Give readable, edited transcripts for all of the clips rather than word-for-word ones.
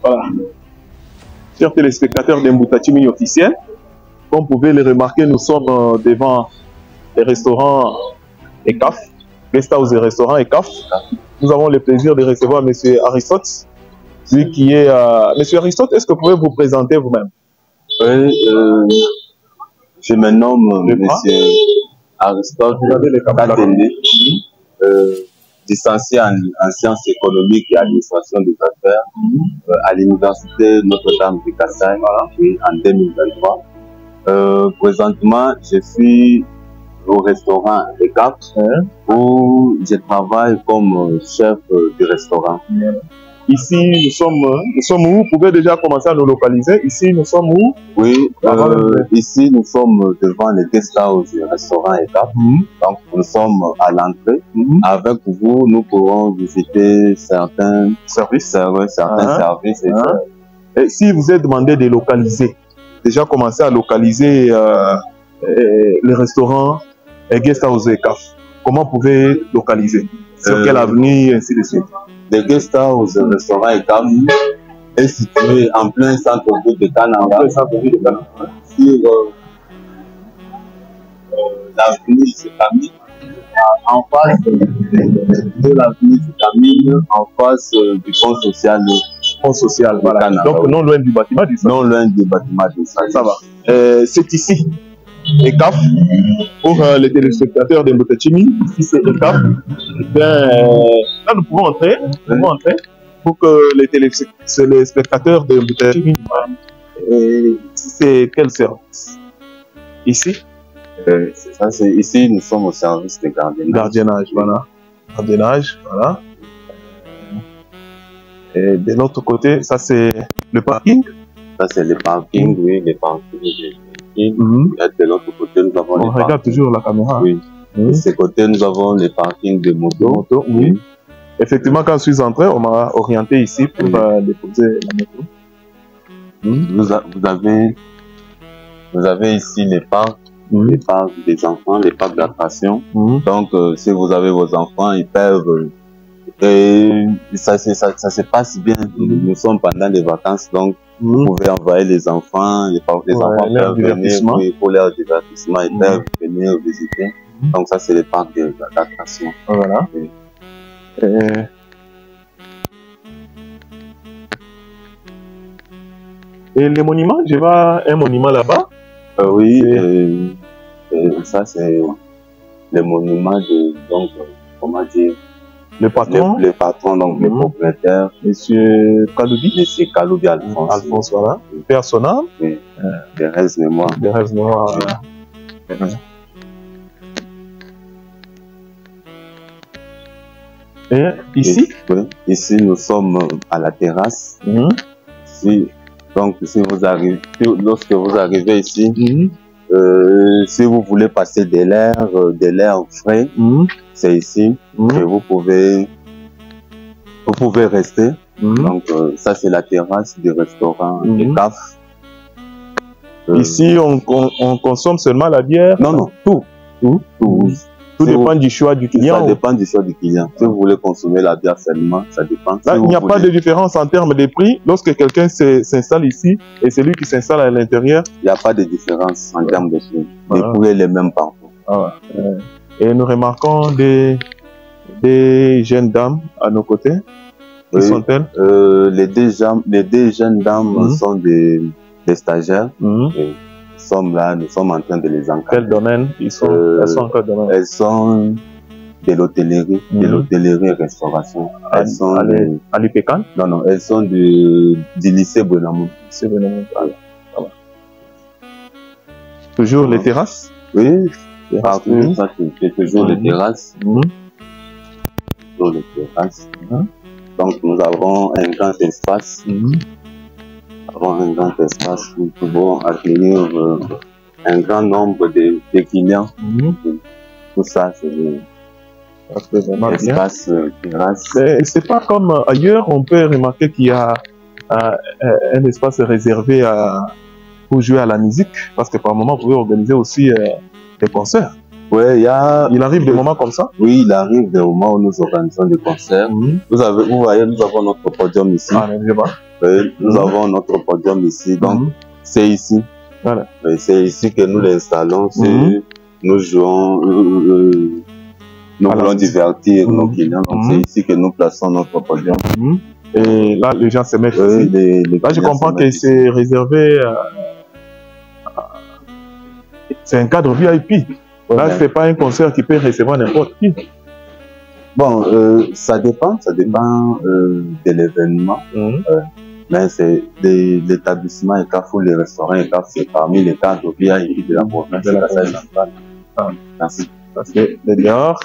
Voilà. Chers téléspectateurs d'Mbutachimi officiel, comme vous pouvez le remarquer, nous sommes devant les restaurants ECAF, Guest House et restaurants ECAF. Nous avons le plaisir de recevoir M. Aristote, lui qui est... M. Aristote, est-ce que vous pouvez vous présenter vous-même? Oui, je me nomme M. Aristote Katende, licencié en sciences économiques et administration des affaires à l'université Notre-Dame de Kassai en 2023. Présentement, je suis au restaurant ECAF où je travaille comme chef du restaurant. Ici, nous sommes où? Vous pouvez déjà commencer à nous localiser. Ici, nous sommes où? Oui, ici, nous sommes devant le guest house du restaurant ECAF. Donc, nous sommes à l'entrée. Avec vous, nous pourrons visiter certains services. Et si vous êtes demandé de localiser, déjà commencer à localiser les restaurants et guest house ECAF, comment vous pouvez localiser? Sur quelle avenue, ainsi de suite? Le guest house, le restaurant ECAF est situé en plein centre-ville de Kananga. Sur l'avenue de Camille, en face de l'avenue de Camille, en face du fonds social. Fonds social, voilà. Kananga. Donc non loin du bâtiment du Non loin du bâtiment du Ça va. C'est ici, ECAF, pour les téléspectateurs de Mbutachimi. Ici c'est ECAF. Là nous pouvons entrer, pour que les téléspectateurs de Mbutachimi c'est quel service? Ici c'est ça, ici nous sommes au service de gardiennage. Gardiennage, voilà. Gardiennage, voilà. Et de l'autre côté, ça c'est le parking. Ça c'est le parking, oui, le parking. Et de l'autre côté, nous avons on regarde toujours la caméra. Oui. De ce côté, nous avons les parkings de motos. Oui. Effectivement, quand je suis entré, on m'a orienté ici pour déposer la moto. Vous avez ici les parcs des enfants, les parcs d'attraction. Donc, si vous avez vos enfants, ils peuvent... Et ça se passe bien. Nous sommes pendant les vacances, donc vous pouvez envoyer les enfants, les enfants peuvent venir pour leur divertissement, ils peuvent venir visiter. Donc ça c'est les parcs d'attraction. Voilà. Et les monuments, je vois un monument là-bas. Oui, ça c'est le monument de, donc, comment dire, le patron, donc le propriétaire, Monsieur Kaloubi. Monsieur Kaloubi Alphonse. Alphonse, voilà. Père son âme. Oui. De rêves mémoire. De rêves mémoire. Et ici? Ici, nous sommes à la terrasse. Donc, lorsque vous arrivez ici, si vous voulez passer de l'air frais, c'est ici que vous pouvez rester. Donc, ça, c'est la terrasse du restaurant ECAF. Ici, on consomme seulement la bière? Non, non, tout. Tout dépend du choix du client. Ça dépend du choix du client. Si vous voulez consommer la bière seulement, ça dépend. Là, il n'y a pas de différence en termes de prix lorsque quelqu'un s'installe ici et celui qui s'installe à l'intérieur? Il n'y a pas de différence en termes de prix. Les prix sont les mêmes partout. Et nous remarquons des jeunes dames à nos côtés. Qui sont-elles? Les deux jeunes dames sont des stagiaires. Nous sommes en train de les encadrer. Quel domaine elles sont en quel domaine? Elles sont de l'hôtellerie, et restauration. Elles sont à l'UPECAN? Non, non, elles sont du lycée Bonamou. Toujours les terrasses? Oui, partout, ça c'est toujours les terrasses. Toujours les terrasses. Donc nous avons un grand espace. Où nous pouvons accueillir un grand nombre de clients. Tout ça, c'est l'espace terrasse. C'est pas comme ailleurs, on peut remarquer qu'il y a un espace réservé pour jouer à la musique, parce que par moment, vous pouvez organiser aussi des concerts. Oui, il arrive des moments comme ça? Oui, il arrive des moments où nous organisons des concerts. Vous voyez, nous avons notre podium ici. Nous avons notre podium ici, donc c'est ici. Voilà. C'est ici que nous l'installons, nous jouons, nous voulons divertir nos clients, donc c'est ici que nous plaçons notre podium. Et là, les gens se mettent ici. Là, je comprends que c'est réservé c'est un cadre VIP. Là, c'est pas un concert qui peut recevoir n'importe qui. Bon, ça dépend de l'événement. Mais c'est l'établissement ECAF ou les restaurants ECAF, c'est parmi les cadres VIP de la province de la Centrale. Merci. Parce que dehors.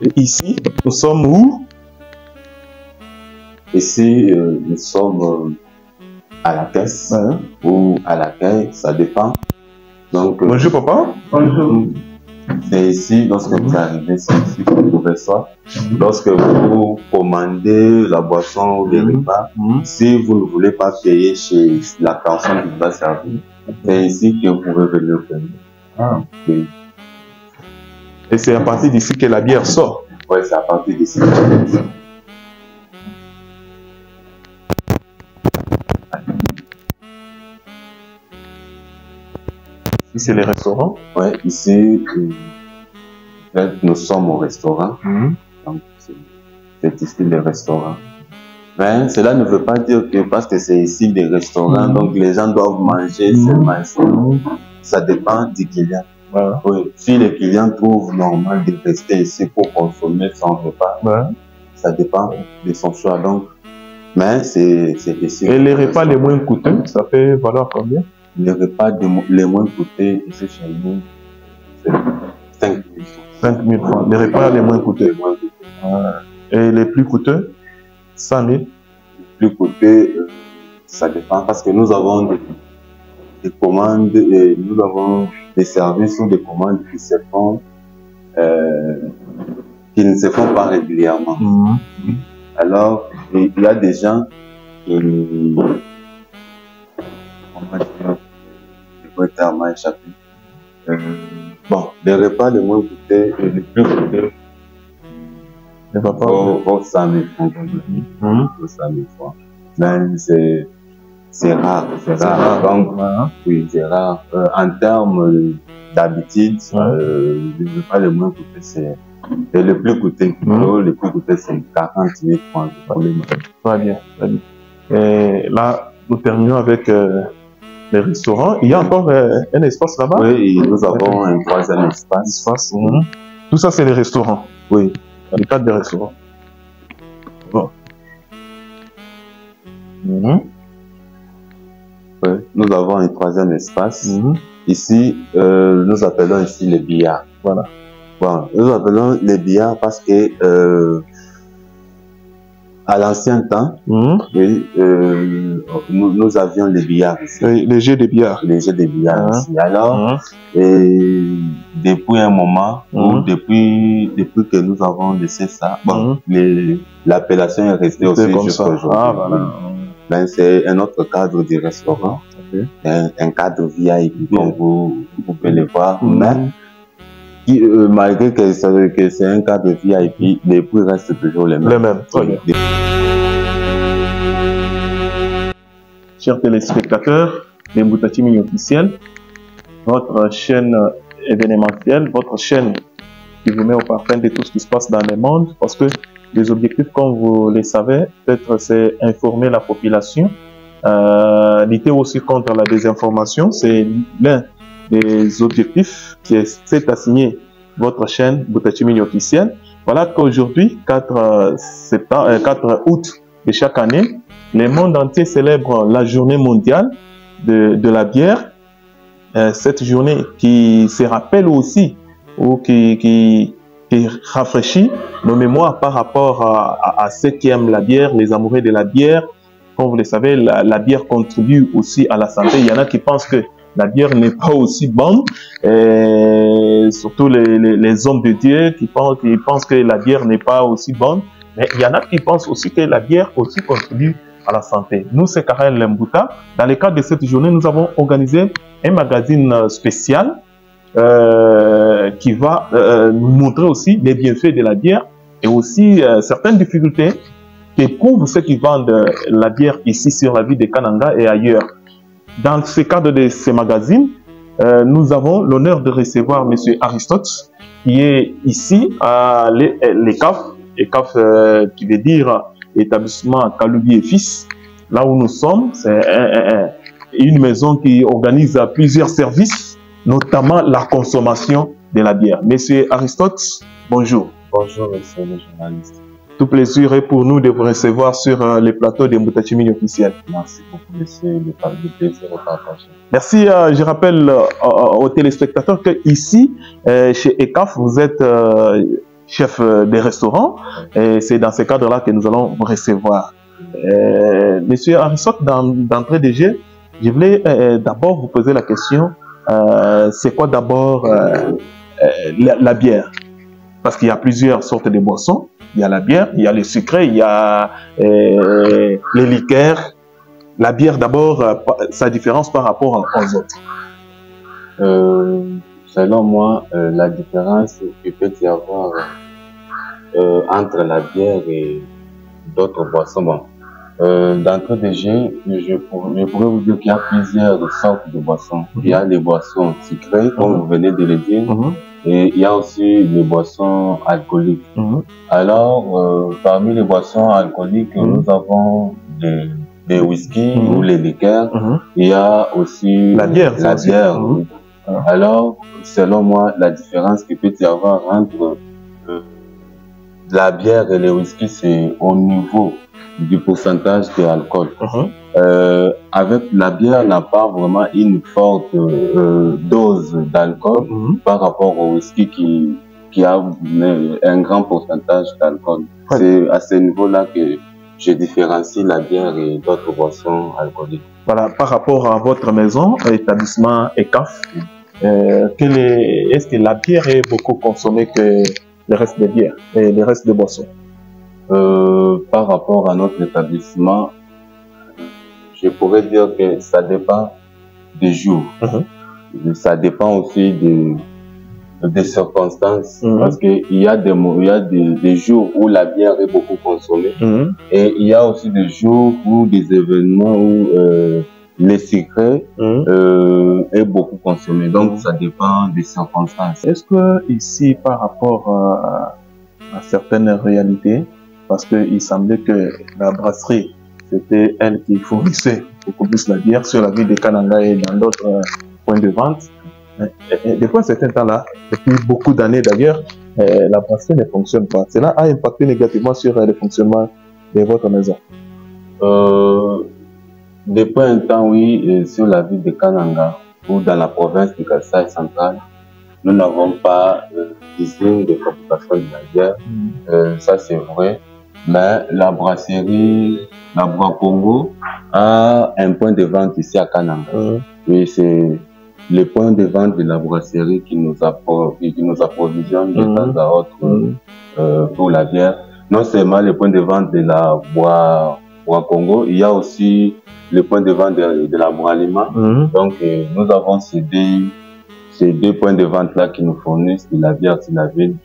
Et ici, nous sommes où? Ici, nous sommes à la caisse ou à l'accueil, ça dépend. Donc, bonjour papa. Bonjour. C'est ici, lorsque vous arrivez, c'est ici que vous reçoivez. Lorsque vous commandez la boisson ou les repas, si vous ne voulez pas payer chez la personne qui va servir, c'est ici que vous pouvez venir payer. Oui. Et c'est à partir d'ici que la bière sort? Oui, c'est à partir d'ici. Ici, c'est les restaurants? Oui, ici, nous sommes au restaurant. Donc, c'est ici les restaurants. Mais cela ne veut pas dire que parce que c'est ici des restaurants, donc les gens doivent manger seulement ici. Ça dépend du client. Oui, si le client trouve normal de rester ici pour consommer son repas, ça dépend de son choix. Donc, mais c'est ici. Et les repas les moins coûteux, ça peut valoir combien? Les repas les moins coûteux ici chez nous, c'est 5 000 francs. 5 000 francs. Les repas les moins coûteux. Et les plus coûteux? 100 000. Les plus coûteux, ça dépend parce que nous avons des commandes et nous avons des services ou des commandes qui se font, qui ne se font pas régulièrement. Alors, il y a des gens qui bon, les repas les moins coûtés et les plus coûtés vaut 100 000 francs. 100 000 francs. Mais c'est rare. Donc, oui, c'est rare. En termes d'habitude, les repas les moins coûtés, c'est le plus coûté. Le plus coûté, c'est 40 000 francs. Très bien. Et là, nous terminons avec les restaurants. Il y a encore un espace là-bas? Oui, nous avons un troisième espace. Tout ça, c'est les restaurants? Oui. Dans le cadre des restaurants. Bon. Oui, nous avons un troisième espace. Ici, nous appelons ici les billards. Voilà. Bon, nous appelons les billards parce que à l'ancien temps, oui, nous avions les billards ici. Les jeux de billard. Les jeux de billard ici. Alors, depuis un moment, ou depuis que nous avons laissé ça, bon, l'appellation est restée aussi jusqu'à aujourd'hui. Ben, c'est un autre cadre du restaurant, un cadre VIP comme vous pouvez le voir, mais malgré que c'est un cadre VIP, les prix restent toujours les mêmes. Les mêmes. Chers téléspectateurs des Mbouta TV officiel, votre chaîne événementielle, votre chaîne qui vous met au parfum de tout ce qui se passe dans le monde, parce que les objectifs, comme vous le savez, peut-être c'est informer la population, lutter aussi contre la désinformation, c'est l'un des objectifs qui s'est assigné votre chaîne Mbouta TV officielle. Voilà qu'aujourd'hui, 4 août de chaque année, le monde entier célèbre la journée mondiale de la bière. Cette journée qui se rappelle aussi ou qui rafraîchit nos mémoires par rapport à ceux qui aiment la bière, les amoureux de la bière. Comme vous le savez, la bière contribue aussi à la santé. Il y en a qui pensent que la bière n'est pas aussi bonne, surtout les hommes de Dieu qui pensent que la bière n'est pas aussi bonne. Mais il y en a qui pensent aussi que la bière aussi contribue à la santé. Nous, c'est Karel Mbouta. Dans le cadre de cette journée, nous avons organisé un magazine spécial qui va nous montrer aussi les bienfaits de la bière et aussi certaines difficultés qu'éprouvent ceux qui vendent la bière ici sur la ville de Kananga et ailleurs. Dans ce cadre de ces magazines, nous avons l'honneur de recevoir M. Aristote, qui est ici à l'ECAF, ECAF qui veut dire établissement Kaloubi et Fils. Là où nous sommes, c'est une maison qui organise plusieurs services, notamment la consommation de la bière. Monsieur Aristote, bonjour. Bonjour, monsieur le journaliste. Tout plaisir est pour nous de vous recevoir sur les plateaux de Mbutachimini officiel. Merci beaucoup, monsieur. Le plaisir est partagé. Merci. Je rappelle aux téléspectateurs que ici, chez ECAF, vous êtes chef des restaurants et c'est dans ce cadre-là que nous allons vous recevoir. Monsieur Aristote, d'entrée de jeu, je voulais d'abord vous poser la question, c'est quoi d'abord la bière? Parce qu'il y a plusieurs sortes de boissons. Il y a la bière, il y a le sucré, il y a les liqueurs. La bière d'abord, sa différence par rapport aux autres. Selon moi, la différence qu'il peut y avoir entre la bière et d'autres boissons, bon, d'entrée de jeu, je pourrais vous dire qu'il y a plusieurs sortes de boissons. Il y a les boissons sucrées, comme vous venez de le dire, et il y a aussi les boissons alcooliques. Alors, parmi les boissons alcooliques, nous avons des whisky ou les liqueurs. Il y a aussi la bière. Alors, selon moi, la différence qu'il peut y avoir entre la bière et les whisky, c'est au niveau du pourcentage d'alcool. Avec la bière, n'a pas vraiment une forte dose d'alcool par rapport au whisky qui a un grand pourcentage d'alcool. C'est à ce niveau-là que je différencie la bière et d'autres boissons alcooliques. Voilà, par rapport à votre maison, établissement ECAF, est-ce que la bière est beaucoup consommée que le reste des bières et le reste des boissons? Par rapport à notre établissement, je pourrais dire que ça dépend des jours. Ça dépend aussi des circonstances. Parce qu'il y a des jours où la bière est beaucoup consommée. Et il y a aussi des jours où des événements où les sucrés est beaucoup consommé. Donc ça dépend des circonstances. Est-ce que ici, par rapport à certaines réalités, parce qu'il semblait que la brasserie, c'était elle qui fournissait beaucoup plus la bière sur la ville de Kananga et dans d'autres points de vente. Des fois, certains temps-là, depuis beaucoup d'années d'ailleurs, la brasserie ne fonctionne pas. Cela a impacté négativement sur le fonctionnement de votre maison. Depuis un temps, oui, sur la ville de Kananga ou dans la province du Kasaï central, nous n'avons pas d'usine de fabrication de la bière. Ça, c'est vrai. Mais la brasserie, la Bois Congo, a un point de vente ici à Kananga. Oui, c'est le point de vente de la brasserie qui nous approvisionne de temps à autre pour la bière. Non seulement le point de vente de la Bois Congo, il y a aussi le point de vente de la Bralima. Donc, nous avons ces deux points de vente-là qui nous fournissent de la bière sur la ville.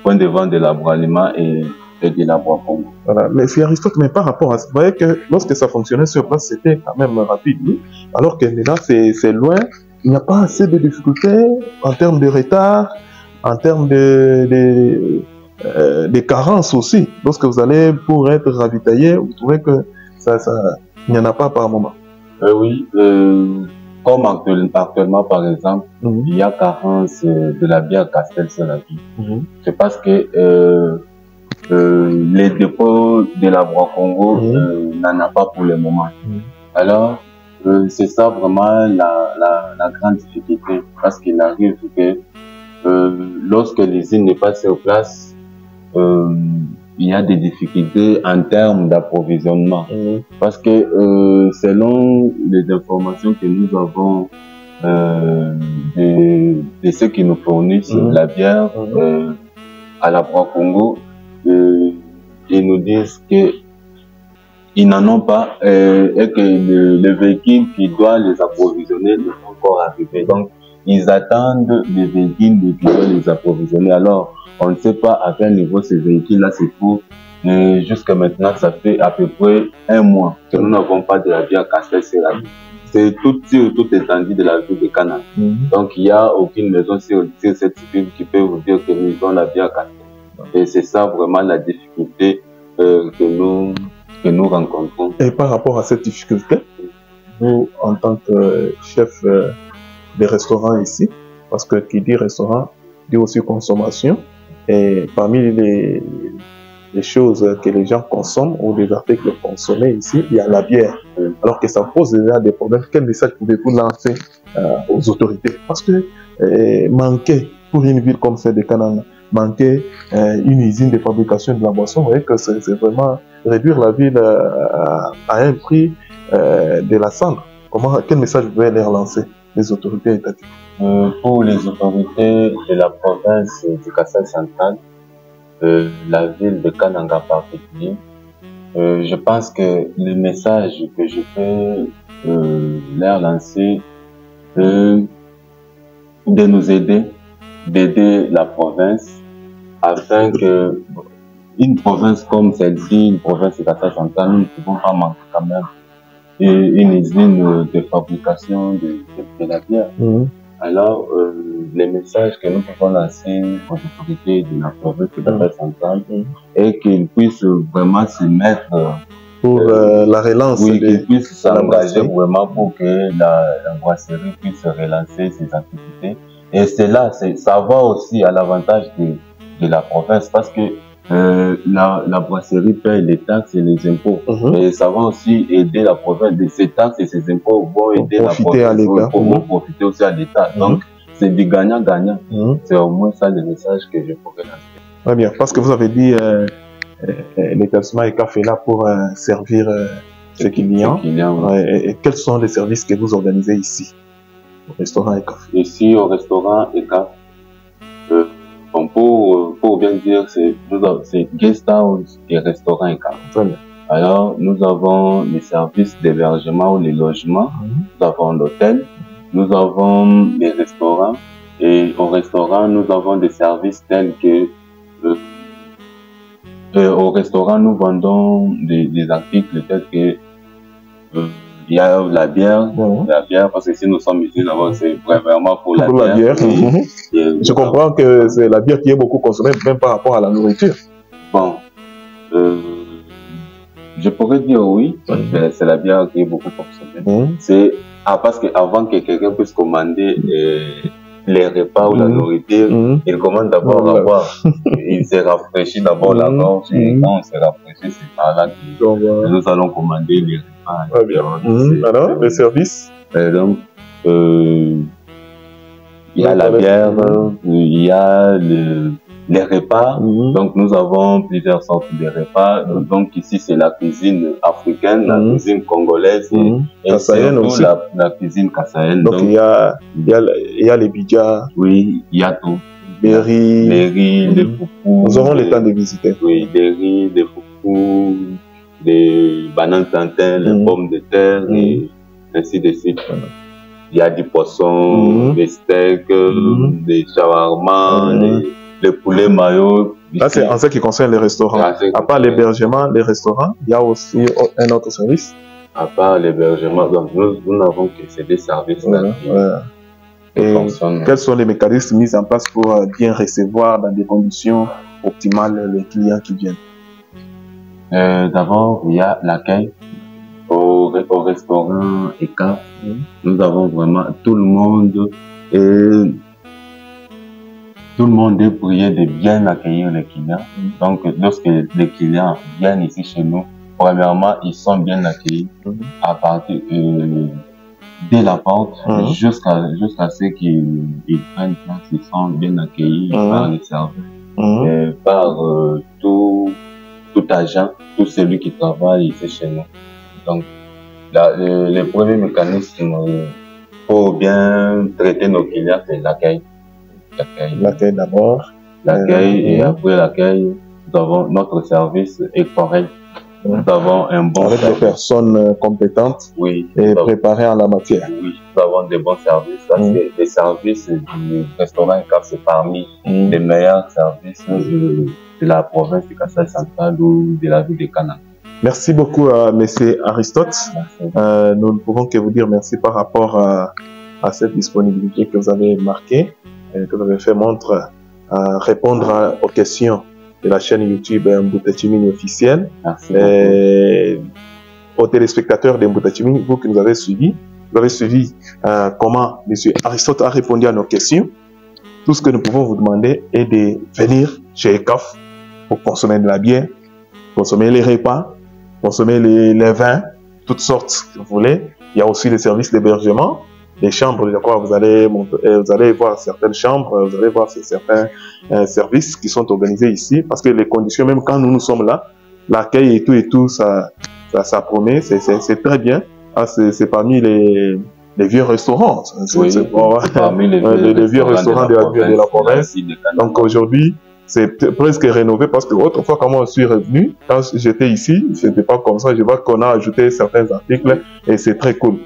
Point de vente de la Bralima et de la Bois Congo. Voilà. Mais c'est Aristote, mais par rapport à ça, vous voyez que lorsque ça fonctionnait sur place, c'était quand même rapide. Alors que maintenant, c'est loin. Il n'y a pas assez de difficultés en termes de retard, en termes de carences aussi. Lorsque vous allez pour être ravitaillé, vous trouvez que il n'y en a pas par moment. Oui, comme actuellement par exemple, il y a carence de la bière Castel sur la ville. C'est parce que les dépôts de la Bois Congo n'en a pas pour le moment. Alors, c'est ça vraiment la grande difficulté, parce qu'il arrive que lorsque l'usine n'est pas sur place, il y a des difficultés en termes d'approvisionnement. Parce que selon les informations que nous avons de ceux qui nous fournissent la bière à la Bois Congo, ils nous disent qu'ils n'en ont pas et que le véhicule qui doit les approvisionner n'est pas encore arrivé. Donc, ils attendent les véhicules qui vont les approvisionner. Alors, on ne sait pas à quel niveau ces véhicules-là se trouvent. Jusqu'à maintenant, ça fait à peu près 1 mois que nous n'avons pas de la bière Castel-Serac. C'est toute étendue de la ville de Canaan. Donc, il n'y a aucune maison sur cette ville qui peut vous dire que nous avons la bière Castel. Et c'est ça vraiment la difficulté que nous rencontrons. Et par rapport à cette difficulté, vous, en tant que chef des restaurants ici, parce que qui dit restaurant, dit aussi consommation, et parmi les choses que les gens consomment ou les articles consommés ici, il y a la bière. Alors que ça pose déjà des problèmes. Quel message pouvez-vous lancer aux autorités? Parce que manquer, pour une ville comme celle de Canaan, manquer une usine de fabrication de la boisson, vous voyez que c'est vraiment réduire la ville à un prix de la cendre. Quel message vous pouvez leur lancer, les autorités étatiques? Pour les autorités de la province du Kasaï central, la ville de Kananga en particulier, je pense que le message que je peux leur lancer, de nous aider, d'aider la province, afin que une province comme celle-ci, une province de Kasaï central, nous ne pouvons pas manquer quand même une usine de fabrication de la bière. Alors, les messages que nous pouvons lancer aux autorités de la province de Kasaï central est qu'ils puissent vraiment se mettre pour la relance. Oui, qu'ils puissent s'engager vraiment pour que la brasserie puisse relancer ses activités. Et cela, ça va aussi à l'avantage de la province parce que la brasserie paye les taxes et les impôts. Et ça va aussi aider la province. De ces taxes et ces impôts vont aider la province pour profiter aussi à l'État. Donc, c'est du gagnant-gagnant. C'est au moins ça le message que je pourrais lancer. Très bien, parce que vous avez dit l'établissement ECAF est là pour servir ses clients. Et quels sont les services que vous organisez ici, au restaurant ECAF? Ici, au restaurant ECAF, pour bien dire, c'est guest house et restaurant ECAF. Très bien. Alors, nous avons les services d'hébergement ou les logements, nous avons l'hôtel, nous avons les restaurants, et au restaurant, nous avons des services tels que au restaurant, nous vendons des articles tels que il y a la bière, parce que si nous sommes ici, c'est vraiment pour la bière. Je comprends que c'est la bière qui est beaucoup consommée, même par rapport à la nourriture. Bon, je pourrais dire oui, c'est la bière qui est beaucoup consommée. C'est parce qu'avant que quelqu'un puisse commander les repas ou la nourriture, il commande d'abord à boire. Il se rafraîchit d'abord la gorge, et quand on se rafraîchit, c'est par là que nous allons commander les repas. Alors, les services? Donc, il y a la bière, il y a les repas. Donc, nous avons plusieurs sortes de repas. Donc, ici, c'est la cuisine africaine, la cuisine congolaise et surtout la cuisine kassaïenne. Donc, il y a les bidjas. Oui, il y a tout. Les riz, les foufous. Nous aurons le temps de visiter. Oui, les riz, les foufous, les bananes plantains, les pommes de terre et ainsi de suite. Il y a du poisson, des steaks, des shawarma, les poulets mayo. Là, c'est en ce qui concerne les restaurants. À part l'hébergement, les restaurants, il y a aussi un autre service. À part l'hébergement, donc nous n'avons que ces deux services-là qui fonctionnent. Quels sont les mécanismes mis en place pour bien recevoir dans des conditions optimales les clients qui viennent? D'abord, il y a l'accueil. Au restaurant ECAF, nous avons vraiment tout le monde est prié de bien accueillir les clients. Donc, lorsque les clients viennent ici chez nous, premièrement, ils sont bien accueillis à partir dès la porte jusqu'à ce qu'ils prennent place. Ils sont bien accueillis par les serveurs, par tout agent, tout celui qui travaille ici chez nous. Donc, le premier mécanisme pour bien traiter nos clients, c'est l'accueil. L'accueil d'abord. L'accueil, et après l'accueil, nous avons notre service est correct. Nous avons un bon avec service. des personnes compétentes oui, et préparées en la matière. Oui, nous avons des bons services. Ça, c'est des services du restaurant et café, c'est parmi les meilleurs services de la province de Kasai Central ou de la ville de Canaan. Merci beaucoup à M. Aristote. Nous ne pouvons que vous dire merci par rapport à cette disponibilité que vous avez marquée, que vous avez fait montre à répondre aux questions de la chaîne YouTube Mbouta-Tchimini officielle. Merci beaucoup. Aux téléspectateurs de Mbouta-Tchimini, vous qui nous avez suivis, vous avez suivi comment M. Aristote a répondu à nos questions. Tout ce que nous pouvons vous demander est de venir chez ECAF pour consommer de la bière, consommer les repas, consommer les vins, toutes sortes que vous voulez. Il y a aussi les services d'hébergement, les chambres, je crois, vous allez voir certaines chambres, vous allez voir certains services qui sont organisés ici, parce que les conditions, même quand nous sommes là, l'accueil et tout, ça promet, c'est très bien. Ah, c'est parmi les vieux restaurants. Oui, parmi les vieux restaurants de la province. Donc aujourd'hui, c'est presque rénové parce que autrefois, quand moi je suis revenu, quand j'étais ici, c'était pas comme ça. Je vois qu'on a ajouté certains articles et c'est très cool.